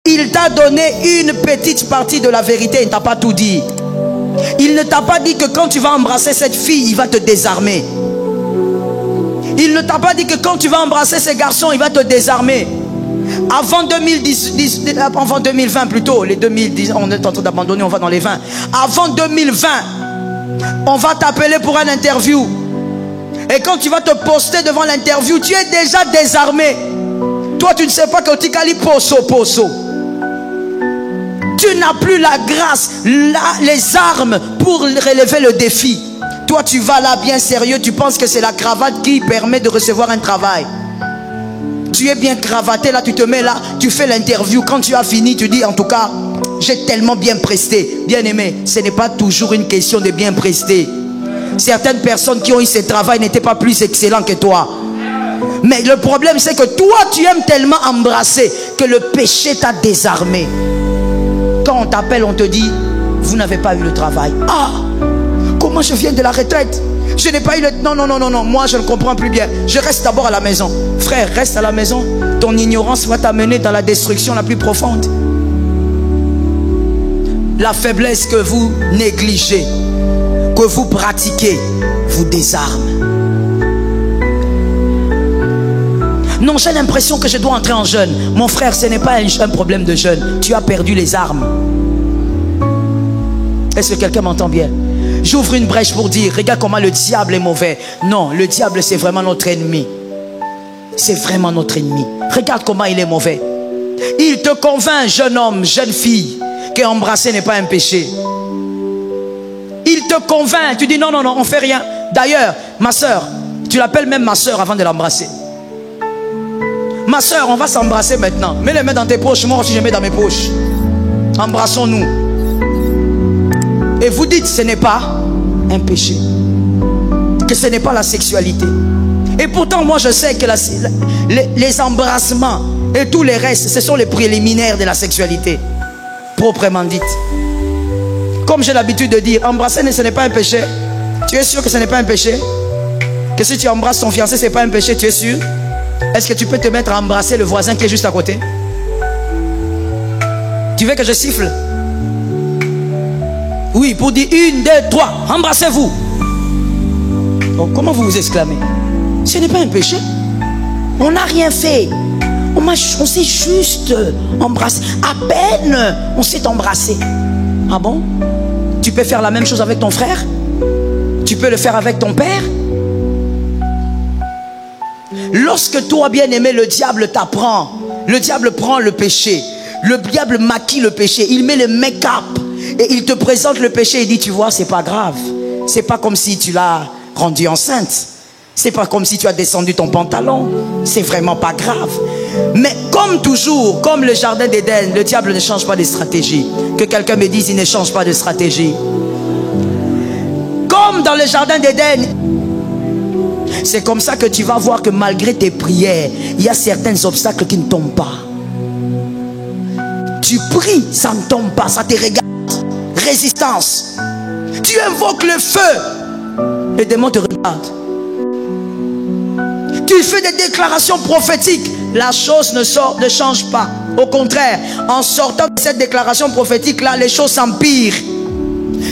Il t'a donné une petite partie de la vérité, il ne t'a pas tout dit. Il ne t'a pas dit que quand tu vas embrasser cette fille, il va te désarmer. Il ne t'a pas dit que quand tu vas embrasser ces garçons, il va te désarmer. Avant 2020 plutôt, les 2010, on est en train d'abandonner, on va dans les 20. Avant 2020, on va t'appeler pour une interview. Et quand tu vas te poster devant l'interview, tu es déjà désarmé. Toi, tu ne sais pas que Tikali poso. Tu n'as plus la grâce, les armes pour relever le défi. Toi, tu vas là bien sérieux, tu penses que c'est la cravate qui permet de recevoir un travail. Tu es bien cravaté là, tu te mets là, tu fais l'interview. Quand tu as fini, tu dis en tout cas, j'ai tellement bien presté. Bien aimé, ce n'est pas toujours une question de bien prester. Certaines personnes qui ont eu ce travail n'étaient pas plus excellents que toi. Mais le problème c'est que toi tu aimes tellement embrasser que le péché t'a désarmé. Quand on t'appelle, on te dit, vous n'avez pas eu le travail. Ah, comment je viens de la retraite? Je n'ai pas eu le... Non, moi je ne comprends plus bien. Je reste d'abord à la maison. Frère, reste à la maison. Ton ignorance va t'amener dans la destruction la plus profonde. La faiblesse que vous négligez, que vous pratiquez, vous désarme. Non, j'ai l'impression que je dois entrer en jeûne. Mon frère, ce n'est pas un problème de jeûne. Tu as perdu les armes. Est-ce que quelqu'un m'entend bien? J'ouvre une brèche pour dire, regarde comment le diable est mauvais. Non, le diable c'est vraiment notre ennemi. C'est vraiment notre ennemi. Regarde comment il est mauvais. Il te convainc, jeune homme, jeune fille, qu'embrasser n'est pas un péché. Il te convainc, tu dis non, on fait rien. D'ailleurs, ma soeur, tu l'appelles même ma soeur avant de l'embrasser. Ma soeur, on va s'embrasser maintenant. Mets les mains dans tes poches, moi aussi je mets dans mes poches. Embrassons-nous. Et vous dites ce n'est pas un péché, que ce n'est pas la sexualité. Et pourtant moi je sais que les embrassements et tous les restes, ce sont les préliminaires de la sexualité proprement dite. Comme j'ai l'habitude de dire, embrasser ce n'est pas un péché. Tu es sûr que ce n'est pas un péché? Que si tu embrasses ton fiancé, ce n'est pas un péché, tu es sûr? Est-ce que tu peux te mettre à embrasser le voisin qui est juste à côté? Tu veux que je siffle? Oui, pour dire 1, 2, 3, embrassez-vous. Oh, comment vous vous exclamez? Ce n'est pas un péché. On n'a rien fait. On s'est juste embrassé. À peine on s'est embrassé. Ah bon? Tu peux faire la même chose avec ton frère? Tu peux le faire avec ton père? Lorsque toi, bien-aimé, le diable t'apprend, le diable prend le péché, le diable maquille le péché, il met le make-up et il te présente le péché et dit, tu vois, c'est pas grave. C'est pas comme si tu l'as rendu enceinte. C'est pas comme si tu as descendu ton pantalon. C'est vraiment pas grave. Mais comme toujours, comme le jardin d'Éden, le diable ne change pas de stratégie. Que quelqu'un me dise, il ne change pas de stratégie. Comme dans le jardin d'Éden, c'est comme ça que tu vas voir que malgré tes prières, il y a certains obstacles qui ne tombent pas. Tu pries, ça ne tombe pas, ça te regarde. Résistance. Tu invoques le feu, le démon te regarde. Tu fais des déclarations prophétiques, la chose ne change pas. Au contraire, en sortant de cette déclaration prophétique là, les choses s'empirent.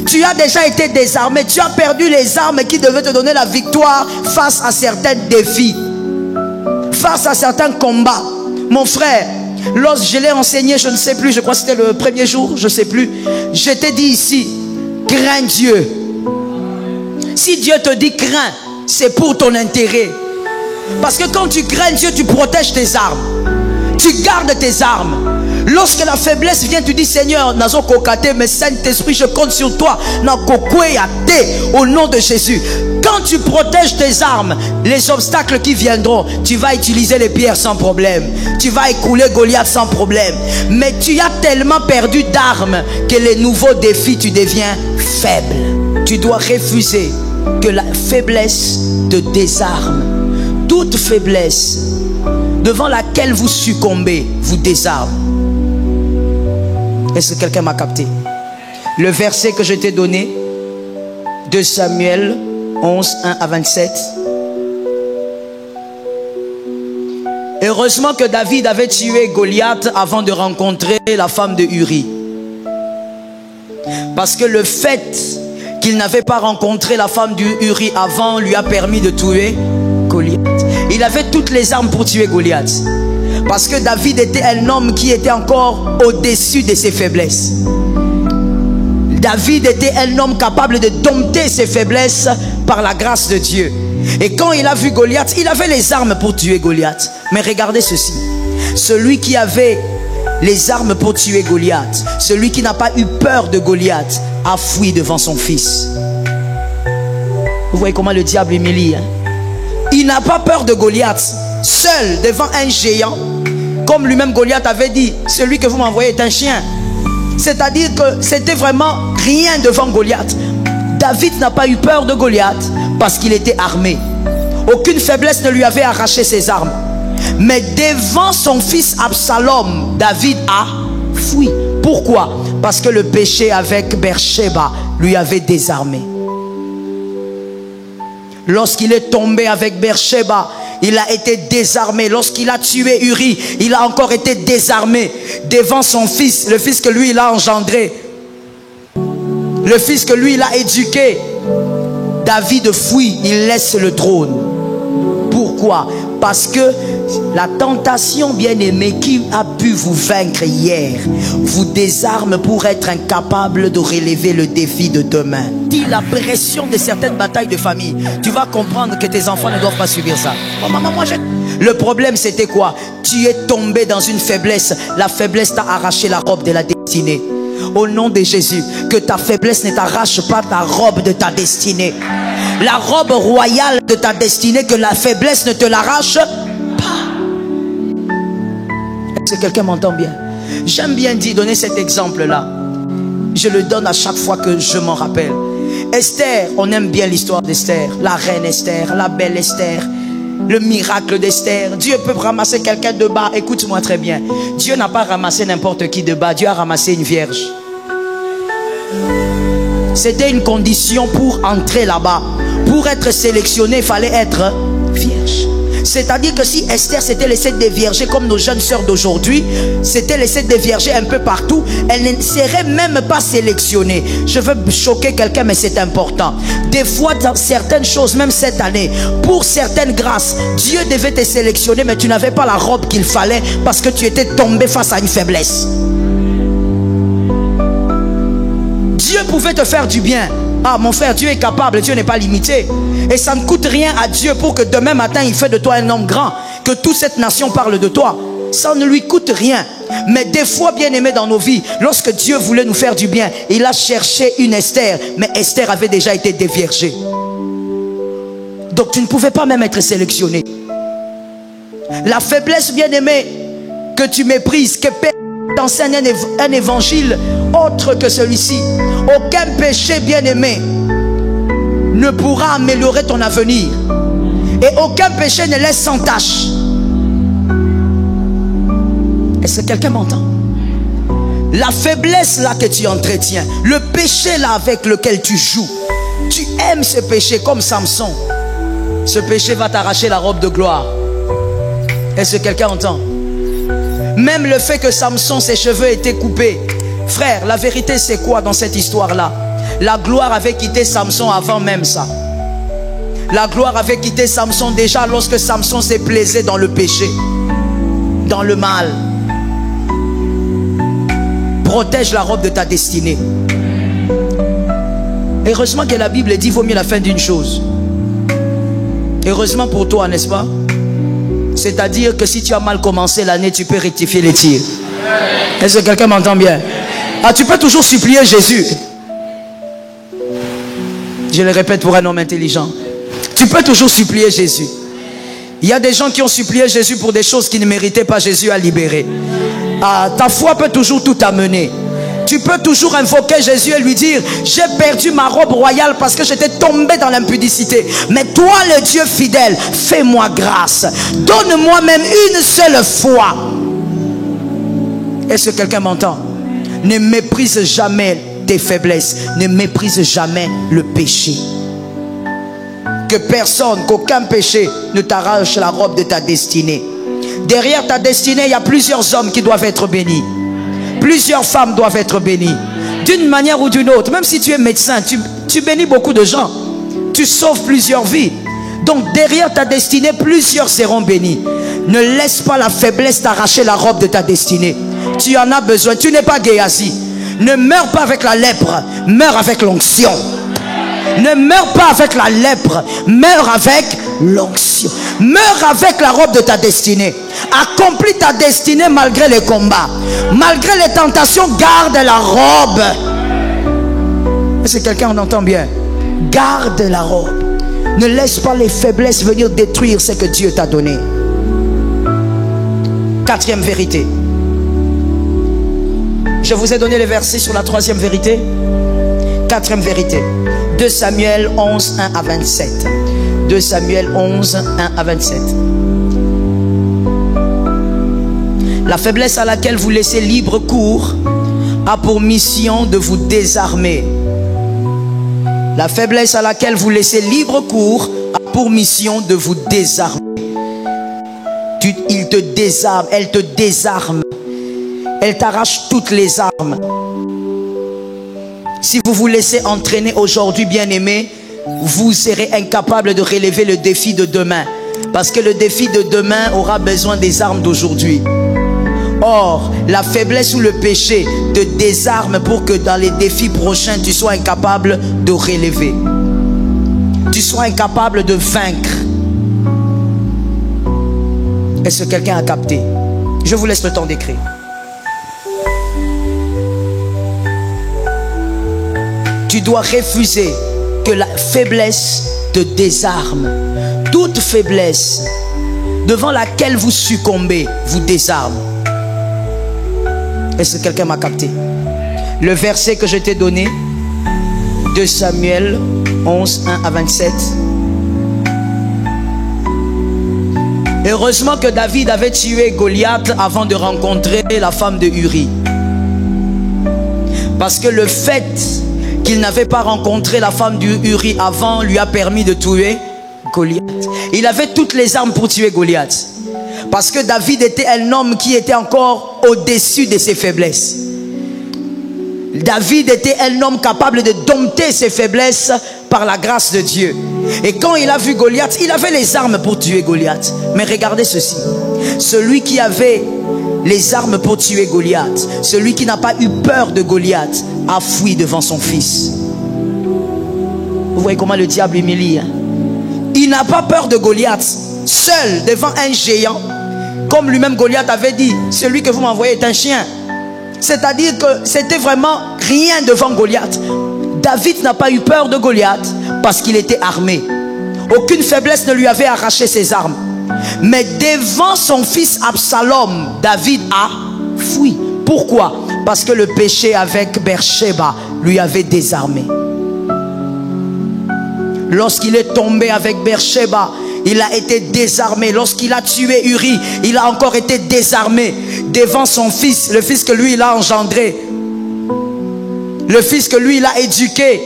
Tu as déjà été désarmé, tu as perdu les armes qui devaient te donner la victoire face à certains défis, face à certains combats. Mon frère, lorsque je l'ai enseigné, je ne sais plus, je crois que c'était le premier jour, je ne sais plus, je t'ai dit ici, crains Dieu. Si Dieu te dit crains, c'est pour ton intérêt. Parce que quand tu crains Dieu, tu protèges tes armes, tu gardes tes armes. Lorsque la faiblesse vient, tu dis Seigneur, nazo kokate, mais Saint-Esprit, je compte sur toi. Au nom de Jésus. Quand tu protèges tes armes, les obstacles qui viendront, tu vas utiliser les pierres sans problème. Tu vas écouler Goliath sans problème. Mais tu as tellement perdu d'armes que les nouveaux défis, tu deviens faible. Tu dois refuser que la faiblesse te désarme. Toute faiblesse devant laquelle vous succombez vous désarme. Est-ce que quelqu'un m'a capté? Le verset que je t'ai donné, 2 Samuel 11, 1 à 27. Et Heureusement que David avait tué Goliath avant de rencontrer la femme de Uri. Parce que le fait qu'il n'avait pas rencontré la femme d'Uri avant lui a permis de tuer Goliath. Il avait toutes les armes pour tuer Goliath. Parce que David était un homme qui était encore au-dessus de ses faiblesses. David était un homme capable de dompter ses faiblesses par la grâce de Dieu. Et quand il a vu Goliath, il avait les armes pour tuer Goliath. Mais regardez ceci. Celui qui avait les armes pour tuer Goliath, celui qui n'a pas eu peur de Goliath, a fui devant son fils. Vous voyez comment le diable humilie, hein? Il n'a pas peur de Goliath. Seul devant un géant, comme lui-même Goliath avait dit, celui que vous m'envoyez est un chien. C'est-à-dire que c'était vraiment rien devant Goliath. David n'a pas eu peur de Goliath parce qu'il était armé. Aucune faiblesse ne lui avait arraché ses armes. Mais devant son fils Absalom, David a fui. Pourquoi? Parce que le péché avec Beersheba lui avait désarmé. Lorsqu'il est tombé avec Beersheba, il a été désarmé. Lorsqu'il a tué Uri, il a encore été désarmé devant son fils, le fils que lui il a engendré, le fils que lui il a éduqué. David fuit, il laisse le trône. Pourquoi? Parce que la tentation, bien-aimé, qui a pu vous vaincre hier, vous désarme pour être incapable de relever le défi de demain. Dis la pression de certaines batailles de famille. Tu vas comprendre que tes enfants ne doivent pas subir ça. Oh, maman, le problème c'était quoi? Tu es tombé dans une faiblesse. La faiblesse t'a arraché la robe de la destinée. Au nom de Jésus, que ta faiblesse ne t'arrache pas ta robe de ta destinée. La robe royale de ta destinée, que la faiblesse ne te l'arrache pas. Est-ce que quelqu'un m'entend bien? J'aime bien donner cet exemple-là. Je le donne à chaque fois que je m'en rappelle. Esther, on aime bien l'histoire d'Esther. La reine Esther, la belle Esther, le miracle d'Esther. Dieu peut ramasser quelqu'un de bas. Écoute-moi très bien. Dieu n'a pas ramassé n'importe qui de bas. Dieu a ramassé une vierge. C'était une condition pour entrer là-bas. Pour être sélectionné, il fallait être vierge. C'est-à-dire que si Esther s'était laissée dévierger comme nos jeunes sœurs d'aujourd'hui, s'était laissée dévierger un peu partout, elle ne serait même pas sélectionnée. Je veux choquer quelqu'un, mais c'est important. Des fois, dans certaines choses, même cette année, pour certaines grâces, Dieu devait te sélectionner, mais tu n'avais pas la robe qu'il fallait parce que tu étais tombé face à une faiblesse. Dieu pouvait te faire du bien. Ah mon frère, Dieu est capable, Dieu n'est pas limité. Et ça ne coûte rien à Dieu pour que demain matin il fait de toi un homme grand, que toute cette nation parle de toi. Ça ne lui coûte rien. Mais des fois, bien aimé, dans nos vies, lorsque Dieu voulait nous faire du bien, il a cherché une Esther. Mais Esther avait déjà été déviergée. Donc tu ne pouvais pas même être sélectionné. La faiblesse, bien aimé, que tu méprises, que t'enseigne un évangile autre que celui-ci. Aucun péché, bien-aimé, ne pourra améliorer ton avenir. Et aucun péché ne laisse sans tâche. Est-ce que quelqu'un m'entend? La faiblesse là que tu entretiens, le péché là avec lequel tu joues, tu aimes ce péché comme Samson. Ce péché va t'arracher la robe de gloire. Est-ce que quelqu'un entend? Même le fait que Samson, ses cheveux étaient coupés. Frère, la vérité c'est quoi dans cette histoire-là? La gloire avait quitté Samson avant même ça. La gloire avait quitté Samson déjà lorsque Samson s'est plaisé dans le péché, dans le mal. Protège la robe de ta destinée. Heureusement que la Bible dit: vaut mieux la fin d'une chose. Heureusement pour toi, n'est-ce pas? C'est-à-dire que si tu as mal commencé l'année, tu peux rectifier les tirs. Est-ce que quelqu'un m'entend bien? Ah, tu peux toujours supplier Jésus. Je le répète pour un homme intelligent. Tu peux toujours supplier Jésus. Il y a des gens qui ont supplié Jésus pour des choses qui ne méritaient pas. Jésus à libérer. Ah, ta foi peut toujours tout amener. Tu peux toujours invoquer Jésus et lui dire: j'ai perdu ma robe royale parce que j'étais tombé dans l'impudicité. Mais toi, le Dieu fidèle, fais-moi grâce. Donne-moi même une seule fois. Est-ce que quelqu'un m'entend? Ne méprise jamais tes faiblesses. Ne méprise jamais le péché. Que personne, qu'aucun péché ne t'arrache la robe de ta destinée. Derrière ta destinée, il y a plusieurs hommes qui doivent être bénis. Plusieurs femmes doivent être bénies. D'une manière ou d'une autre. Même si tu es médecin, tu bénis beaucoup de gens. Tu sauves plusieurs vies. Donc derrière ta destinée, plusieurs seront bénis. Ne laisse pas la faiblesse t'arracher la robe de ta destinée. Tu en as besoin. Tu n'es pas Géasi. Ne meurs pas avec la lèpre. Meurs avec l'onction. Ne meurs pas avec la lèpre. Meurs avec l'onction. Meurs avec la robe de ta destinée. Accomplis ta destinée malgré les combats. Malgré les tentations, garde la robe. Est-ce que quelqu'un en entend bien? Garde la robe. Ne laisse pas les faiblesses venir détruire ce que Dieu t'a donné. Quatrième vérité. Je vous ai donné les versets sur la troisième vérité. Quatrième vérité. 2 Samuel 11, 1 à 27. 2 Samuel 11, 1 à 27. La faiblesse à laquelle vous laissez libre cours a pour mission de vous désarmer. La faiblesse à laquelle vous laissez libre cours a pour mission de vous désarmer. Il te désarme, elle te désarme. Elle t'arrache toutes les armes. Si vous vous laissez entraîner aujourd'hui, bien-aimés, vous serez incapable de relever le défi de demain. Parce que le défi de demain aura besoin des armes d'aujourd'hui. Or, la faiblesse ou le péché te désarme pour que dans les défis prochains, tu sois incapable de relever. Tu sois incapable de vaincre. Est-ce que quelqu'un a capté? Je vous laisse le temps d'écrire. Tu dois refuser que la faiblesse te désarme. Toute faiblesse devant laquelle vous succombez vous désarme. Est-ce que quelqu'un m'a capté? Le verset que je t'ai donné, 2 Samuel 11, 1 à 27. Heureusement que David avait tué Goliath avant de rencontrer la femme de Uri. Parce que le fait qu'il n'avait pas rencontré la femme de Uri avant lui a permis de tuer Goliath. Il avait toutes les armes pour tuer Goliath. Parce que David était un homme qui était encore au-dessus de ses faiblesses. David était un homme capable de dompter ses faiblesses par la grâce de Dieu. Et quand il a vu Goliath, il avait les armes pour tuer Goliath. Mais regardez ceci. Celui qui avait les armes pour tuer Goliath, celui qui n'a pas eu peur de Goliath, a fui devant son fils. Vous voyez comment le diable humilie, hein? Il n'a pas peur de Goliath. Seul devant un géant, comme lui-même Goliath avait dit, celui que vous m'envoyez est un chien. C'est-à-dire que c'était vraiment rien devant Goliath. David n'a pas eu peur de Goliath parce qu'il était armé. Aucune faiblesse ne lui avait arraché ses armes. Mais devant son fils Absalom, David a fui. Pourquoi? Parce que le péché avec Beersheba lui avait désarmé. Lorsqu'il est tombé avec Beersheba, il a été désarmé. Lorsqu'il a tué Uri, il a encore été désarmé devant son fils, le fils que lui il a engendré, le fils que lui il a éduqué.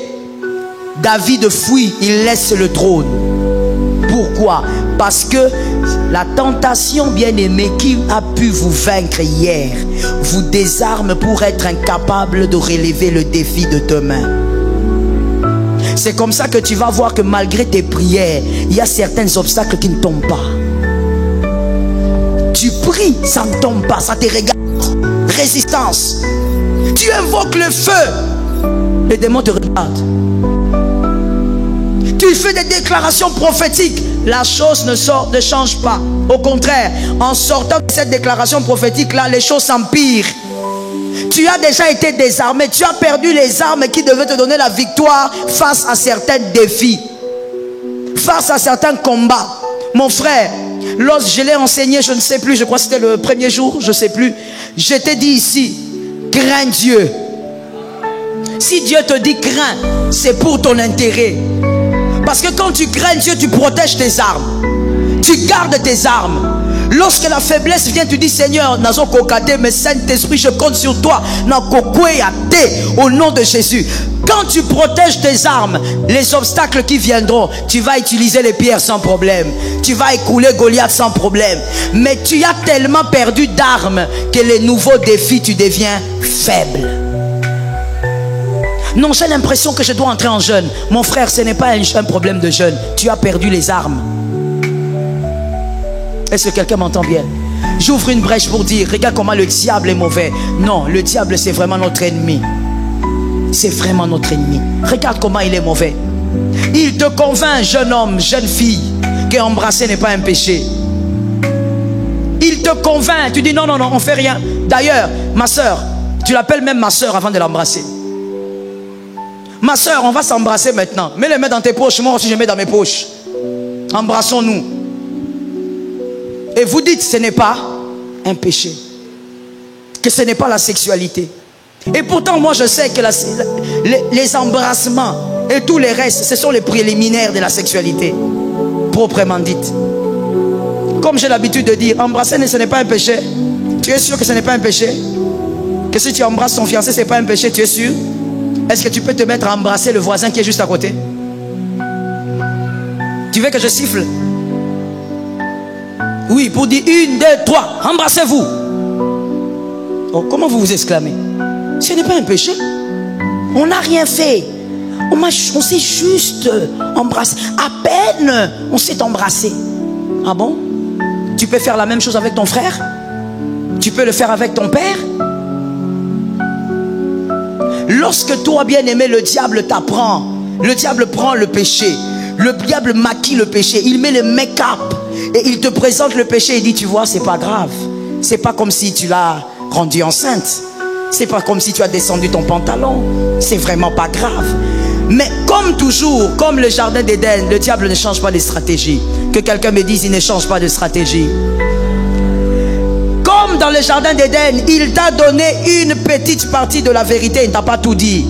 David fuit, il laisse le trône. Pourquoi? Parce que la tentation, bien-aimée, qui a pu vous vaincre hier, vous désarme pour être incapable de relever le défi de demain. C'est comme ça que tu vas voir que malgré tes prières, il y a certains obstacles qui ne tombent pas. Tu pries, ça ne tombe pas, ça te regarde. Résistance. Tu invoques le feu, les démons te regardent. Tu fais des déclarations prophétiques, la chose ne change pas. Au contraire, en sortant de cette déclaration prophétique là, les choses s'empirent. Tu as déjà été désarmé, tu as perdu les armes qui devaient te donner la victoire face à certains défis, face à certains combats. Mon frère, lorsque je l'ai enseigné, je ne sais plus, je crois que c'était le premier jour, je ne sais plus, je t'ai dit ici, crains Dieu. Si Dieu te dit crains, c'est pour ton intérêt. Parce que quand tu crains Dieu, tu protèges tes armes, tu gardes tes armes. Lorsque la faiblesse vient, tu dis Seigneur, nazo kokate, mais Saint-Esprit, je compte sur toi. Au nom de Jésus. Quand tu protèges tes armes, les obstacles qui viendront, tu vas utiliser les pierres sans problème. Tu vas écouler Goliath sans problème. Mais tu as tellement perdu d'armes que les nouveaux défis, tu deviens faible. Non, j'ai l'impression que je dois entrer en jeûne. Mon frère, ce n'est pas un problème de jeûne. Tu as perdu les armes. Est-ce que quelqu'un m'entend bien? J'ouvre une brèche pour dire, regarde comment le diable est mauvais. Non, le diable, c'est vraiment notre ennemi. C'est vraiment notre ennemi. Regarde comment il est mauvais. Il te convainc, jeune homme, jeune fille, qu'embrasser n'est pas un péché. Il te convainc. Tu dis non, non, non, on fait rien. D'ailleurs, ma soeur, tu l'appelles même ma soeur avant de l'embrasser. Ma soeur, on va s'embrasser maintenant. Mets les mains dans tes poches, moi aussi je mets dans mes poches. Embrassons-nous. Et vous dites, ce n'est pas un péché. Que ce n'est pas la sexualité. Et pourtant, moi je sais que les embrassements et tous les restes, ce sont les préliminaires de la sexualité. Proprement dite. Comme j'ai l'habitude de dire, embrasser ce n'est pas un péché. Tu es sûr que ce n'est pas un péché? Que si tu embrasses ton fiancé, ce n'est pas un péché, tu es sûr? Est-ce que tu peux te mettre à embrasser le voisin qui est juste à côté? Tu veux que je siffle? Oui, pour dire 1, 2, 3, embrassez-vous. Oh, comment vous vous exclamez? Ce n'est pas un péché. On n'a rien fait. On s'est juste embrassé. À peine on s'est embrassé. Ah bon? Tu peux faire la même chose avec ton frère? Tu peux le faire avec ton père? Lorsque toi, bien-aimé, le diable t'apprend, le diable prend le péché, le diable maquille le péché, il met le make-up et il te présente le péché et dit, tu vois, c'est pas grave. C'est pas comme si tu l'as rendue enceinte. C'est pas comme si tu as descendu ton pantalon. C'est vraiment pas grave. Mais comme toujours, comme le jardin d'Éden, le diable ne change pas de stratégie. Que quelqu'un me dise, il ne change pas de stratégie. Comme dans le jardin d'Éden, il t'a donné une petite partie de la vérité, il ne t'a pas tout dit.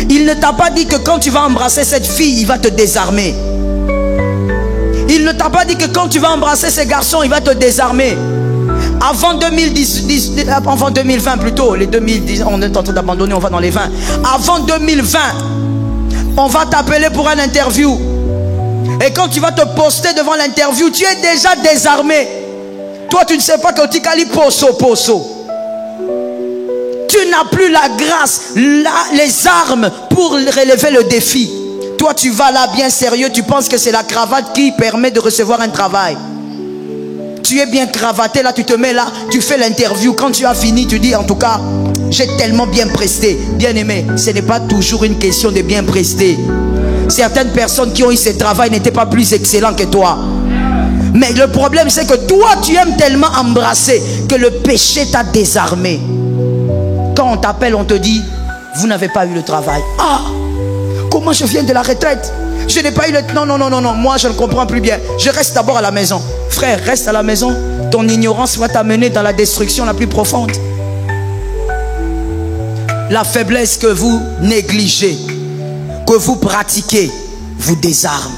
Il ne t'a pas dit que quand tu vas embrasser cette fille, il va te désarmer. Il ne t'a pas dit que quand tu vas embrasser ce garçon, il va te désarmer. Avant 2020 plutôt, les 2010, on est en train d'abandonner, on va dans les 20. Avant 2020, on va t'appeler pour une interview. Et quand tu vas te poster devant l'interview, tu es déjà désarmé. Toi, tu ne sais pas que Tikali poso. Tu n'as plus la grâce, les armes pour relever le défi. Toi, tu vas là bien sérieux, tu penses que c'est la cravate qui permet de recevoir un travail. Tu es bien cravaté, là, tu te mets là, tu fais l'interview. Quand tu as fini, tu dis, en tout cas, j'ai tellement bien presté. Bien aimé, ce n'est pas toujours une question de bien prester. Certaines personnes qui ont eu ce travail n'étaient pas plus excellents que toi. Mais le problème, c'est que toi, tu aimes tellement embrasser que le péché t'a désarmé. Quand on t'appelle, on te dit, vous n'avez pas eu le travail. Ah, comment je viens de la retraite? Je n'ai pas eu le... Non, non, non, non, non, moi je ne comprends plus bien. Je reste d'abord à la maison. Frère, reste à la maison. Ton ignorance va t'amener dans la destruction la plus profonde. La faiblesse que vous négligez, que vous pratiquez, vous désarme.